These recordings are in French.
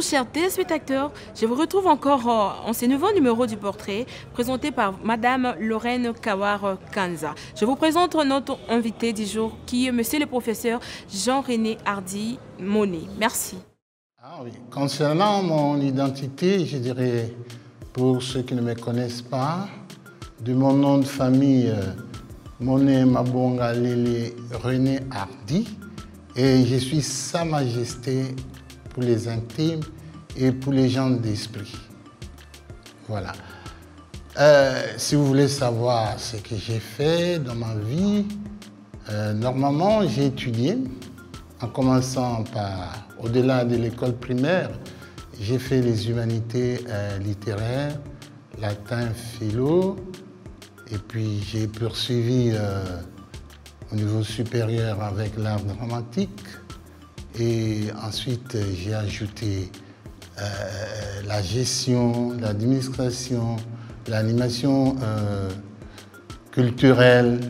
chers téléspectateurs, je vous retrouve encore en ce nouveau numéro du portrait présenté par Madame Lorraine Kawar-Kanza. Je vous présente notre invité du jour qui est Monsieur le professeur Jean-René Hardy Monet. Merci. Ah oui. Concernant mon identité, je dirais, pour ceux qui ne me connaissent pas, de mon nom de famille, Monet Mabonga Lele René Hardy, et je suis Sa Majesté pour les intimes et pour les gens d'esprit. Voilà. Si vous voulez savoir ce que j'ai fait dans ma vie, normalement j'ai étudié, en commençant par, au-delà de l'école primaire, j'ai fait les humanités littéraires, latin, philo, et puis j'ai poursuivi au niveau supérieur avec l'art dramatique. Et ensuite, j'ai ajouté la gestion, l'administration, l'animation culturelle.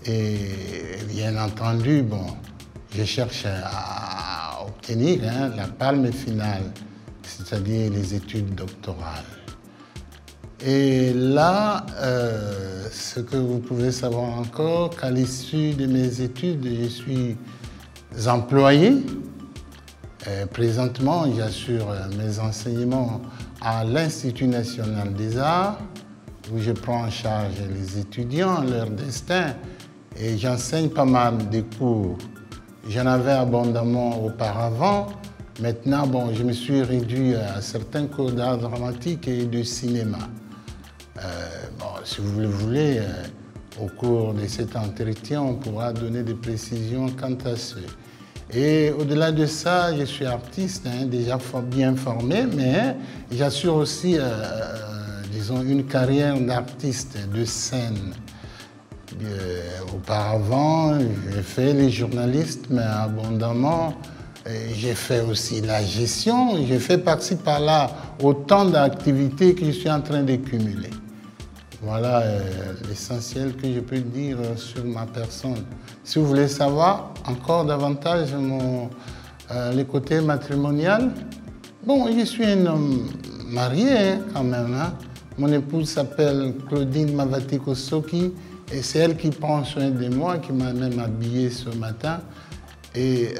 Et bien entendu, bon, je cherche à obtenir la palme finale, c'est-à-dire les études doctorales. Et là, ce que vous pouvez savoir encore, qu'à l'issue de mes études, je suis employé. Présentement, j'assure mes enseignements à l'Institut national des arts, où je prends en charge les étudiants, leur destin, et j'enseigne pas mal de cours. J'en avais abondamment auparavant. Maintenant, bon, je me suis réduit à certains cours d'art dramatique et de cinéma. Bon, si vous le voulez, au cours de cet entretien, on pourra donner des précisions quant à ce. Et au-delà de ça, je suis artiste, déjà bien formé, mais j'assure aussi, disons, une carrière d'artiste de scène. Auparavant, j'ai fait les journalistes, mais abondamment. J'ai fait aussi la gestion, j'ai fait par-ci par-là autant d'activités que je suis en train de cumuler. Voilà l'essentiel que je peux dire sur ma personne. Si vous voulez savoir encore davantage le côté matrimonial, bon, je suis un homme marié quand même. Mon épouse s'appelle Claudine Mavatiko Soki et c'est elle qui prend soin de moi, qui m'a même habillé ce matin. Et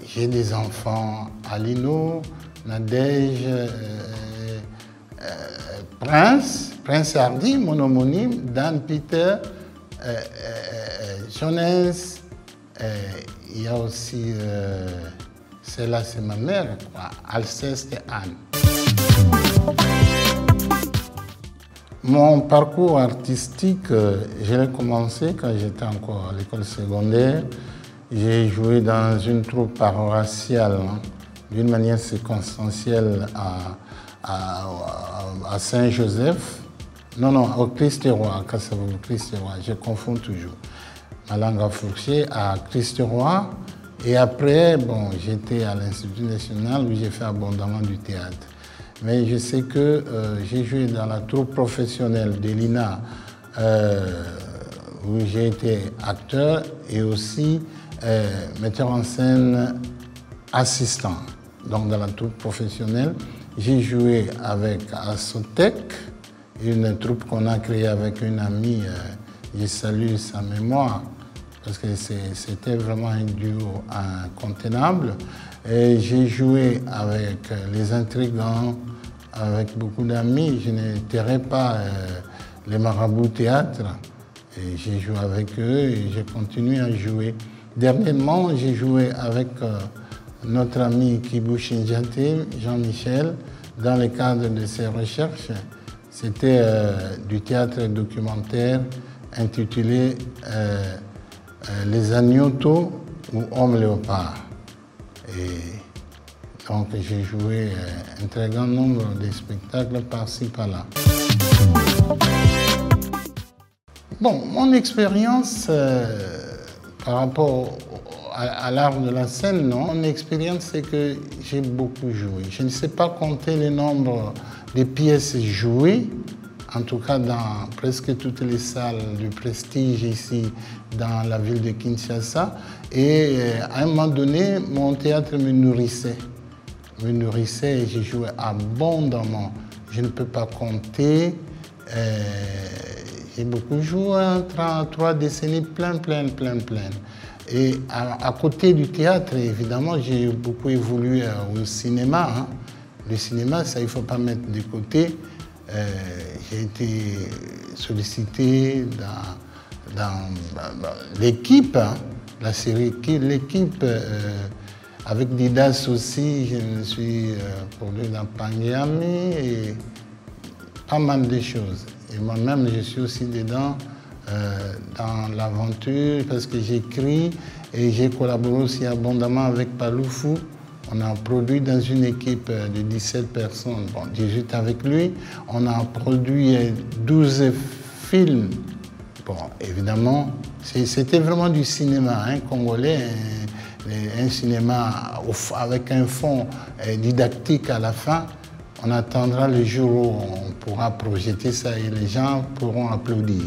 j'ai des enfants, Alino, Nadège, Prince Hardy, mon homonyme, Dan Peter, Jonas, il y a aussi, celle-là c'est ma mère, Alceste et Anne. Mon parcours artistique, je l'ai commencé quand j'étais encore à l'école secondaire. J'ai joué dans une troupe paroissiale, d'une manière circonstancielle à Saint-Joseph. Non, au Christ-Roi, à Kassavou, Christ-Roi, je confonds toujours. Ma langue a fourché à Christ-Roi. Et après, bon, j'étais à l'Institut national où j'ai fait abondamment du théâtre. Mais je sais que j'ai joué dans la troupe professionnelle de l'INA, où j'ai été acteur et aussi metteur en scène assistant. Donc dans la troupe professionnelle, j'ai joué avec Asotec, une troupe qu'on a créée avec une amie, je salue sa mémoire, parce que c'était vraiment un duo incontournable. Et j'ai joué avec les Intrigants, avec beaucoup d'amis. Je ne tairai pas les Marabouts Théâtre. Et j'ai joué avec eux et j'ai continué à jouer. Dernièrement, j'ai joué avec notre ami Kibou Shinjate, Jean-Michel, dans le cadre de ses recherches. C'était du théâtre documentaire intitulé Les Agnotos ou Hommes léopards. Et donc j'ai joué un très grand nombre de spectacles par-ci, par-là. Bon, mon expérience par rapport à l'art de la scène, non. Mon expérience, c'est que j'ai beaucoup joué. Je ne sais pas compter le nombre de pièces jouées, en tout cas dans presque toutes les salles de prestige ici dans la ville de Kinshasa. Et à un moment donné, mon théâtre me nourrissait. me nourrissait et j'ai joué abondamment. Je ne peux pas compter. J'ai beaucoup joué, 3 décennies, plein. Et à côté du théâtre, évidemment, j'ai beaucoup évolué au cinéma. Hein. Le cinéma, ça, il ne faut pas mettre de côté. J'ai été sollicité dans l'équipe, hein, la série L'équipe, avec Didas aussi, je me suis produit dans Pangiami et pas mal de choses. Et moi-même, je suis aussi dedans dans l'aventure parce que j'écris et j'ai collaboré aussi abondamment avec Paloufou. On a produit dans une équipe de 17 personnes, bon, 18 avec lui. On a produit 12 films. Bon, évidemment, c'était vraiment du cinéma hein, congolais, un cinéma avec un fond didactique à la fin. On attendra le jour où on pourra projeter ça et les gens pourront applaudir.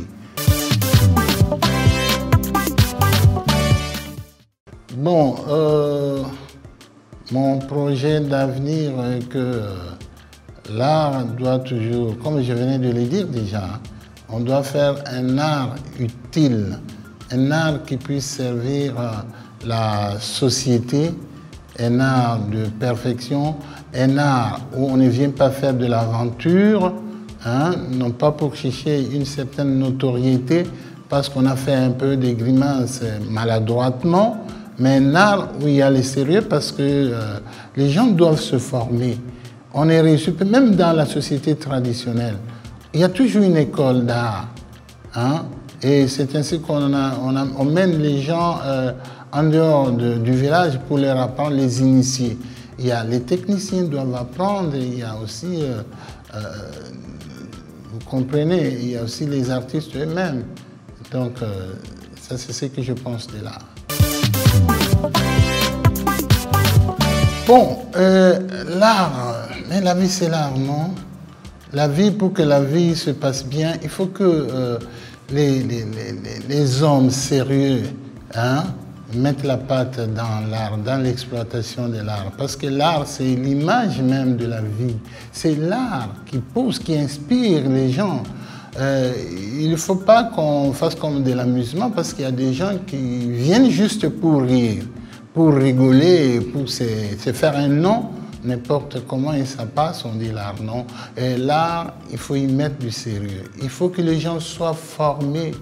Bon, mon projet d'avenir est que l'art doit toujours, comme je venais de le dire déjà, on doit faire un art utile, un art qui puisse servir la société, un art de perfection, un art où on ne vient pas faire de l'aventure, hein, non pas pour chercher une certaine notoriété, parce qu'on a fait un peu des grimaces maladroitement, mais un art où il y a le sérieux, parce que les gens doivent se former. On est reçu, même dans la société traditionnelle, il y a toujours une école d'art. Hein, et c'est ainsi qu'on mène les gens en dehors du village pour leur apprendre, les initier. Il y a, les techniciens doivent apprendre, il y a aussi, vous comprenez, il y a aussi les artistes eux-mêmes. Donc, ça c'est ce que je pense de l'art. Bon, l'art, mais la vie c'est l'art, non? La vie, pour que la vie se passe bien, il faut que les hommes sérieux hein, mettent la patte dans l'art, dans l'exploitation de l'art. Parce que l'art, c'est l'image même de la vie. C'est l'art qui pousse, qui inspire les gens. Il ne faut pas qu'on fasse comme de l'amusement parce qu'il y a des gens qui viennent juste pour rire, pour rigoler, pour se faire un nom. N'importe comment et ça passe, on dit l'art, non. Et l'art, il faut y mettre du sérieux. Il faut que les gens soient formés,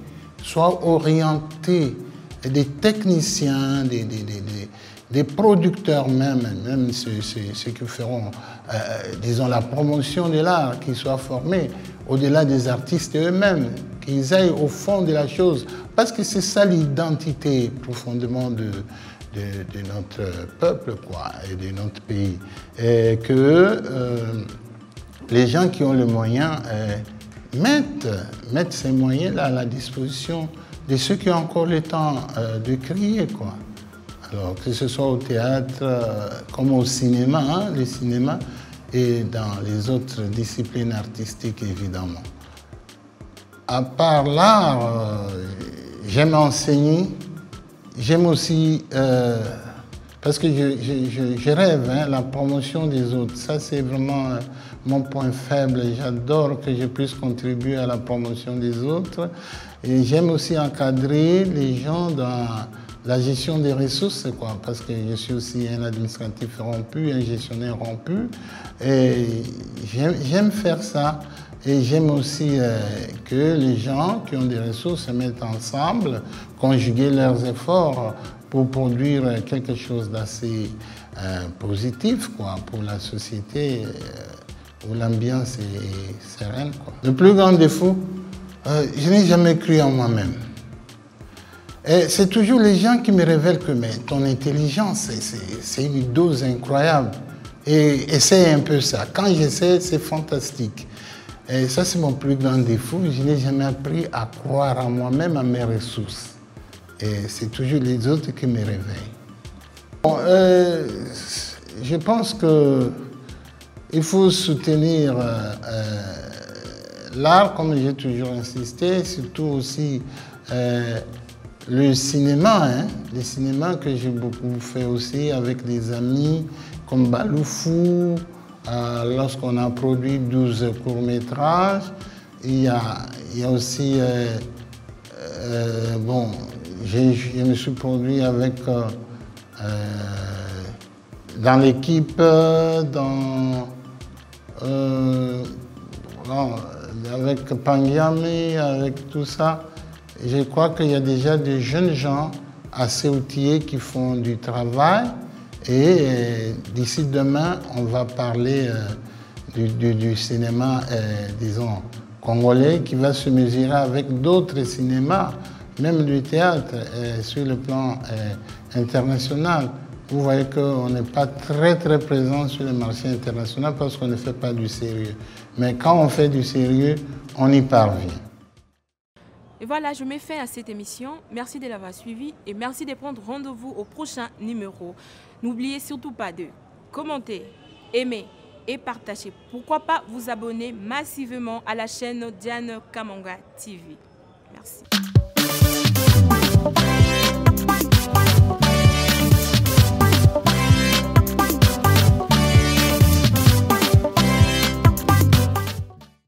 soient orientés. Et des techniciens, des producteurs même ceux qui feront, disons, la promotion de l'art, qu'ils soient formés, au-delà des artistes eux-mêmes, qu'ils aillent au fond de la chose. Parce que c'est ça l'identité profondément de notre peuple quoi, et de notre pays. Et que les gens qui ont les moyens mettent ces moyens-là à la disposition de ceux qui ont encore le temps de crier. Quoi. Alors, que ce soit au théâtre, comme au cinéma, hein, le cinéma, et dans les autres disciplines artistiques, évidemment. À part l'art, j'aime enseigner. J'aime aussi, parce que je rêve, hein, la promotion des autres. Ça, c'est vraiment mon point faible. J'adore que je puisse contribuer à la promotion des autres. Et j'aime aussi encadrer les gens dans la gestion des ressources, quoi, parce que je suis aussi un administratif rompu, un gestionnaire rompu. Et j'aime faire ça. Et j'aime aussi que les gens qui ont des ressources se mettent ensemble, conjuguer leurs efforts pour produire quelque chose d'assez positif quoi, pour la société où l'ambiance est sereine. Quoi. Le plus grand défaut, je n'ai jamais cru en moi-même. Et c'est toujours les gens qui me révèlent que mais, ton intelligence, c'est une dose incroyable. Et essaye un peu ça. Quand j'essaie, c'est fantastique. Et ça, c'est mon plus grand défaut. Je n'ai jamais appris à croire en moi-même, à mes ressources. Et c'est toujours les autres qui me réveillent. Bon, je pense qu'il faut soutenir l'art, comme j'ai toujours insisté, surtout aussi le cinéma. Hein, le cinéma que j'ai beaucoup fait aussi avec des amis comme Baloufou, lorsqu'on a produit 12 courts-métrages. Il y a aussi, bon, je me suis produit avec, dans l'équipe, avec Pangiami, avec tout ça. Je crois qu'il y a déjà des jeunes gens assez outillés qui font du travail. Et d'ici demain, on va parler du cinéma, disons, congolais qui va se mesurer avec d'autres cinémas, même du théâtre, sur le plan international. Vous voyez qu'on n'est pas très présent sur le marché international parce qu'on ne fait pas du sérieux. Mais quand on fait du sérieux, on y parvient. Et voilà, je mets fin à cette émission. Merci de l'avoir suivi et merci de prendre rendez-vous au prochain numéro. N'oubliez surtout pas de commenter, aimer et partager. Pourquoi pas vous abonner massivement à la chaîne Diane Kamanga TV. Merci.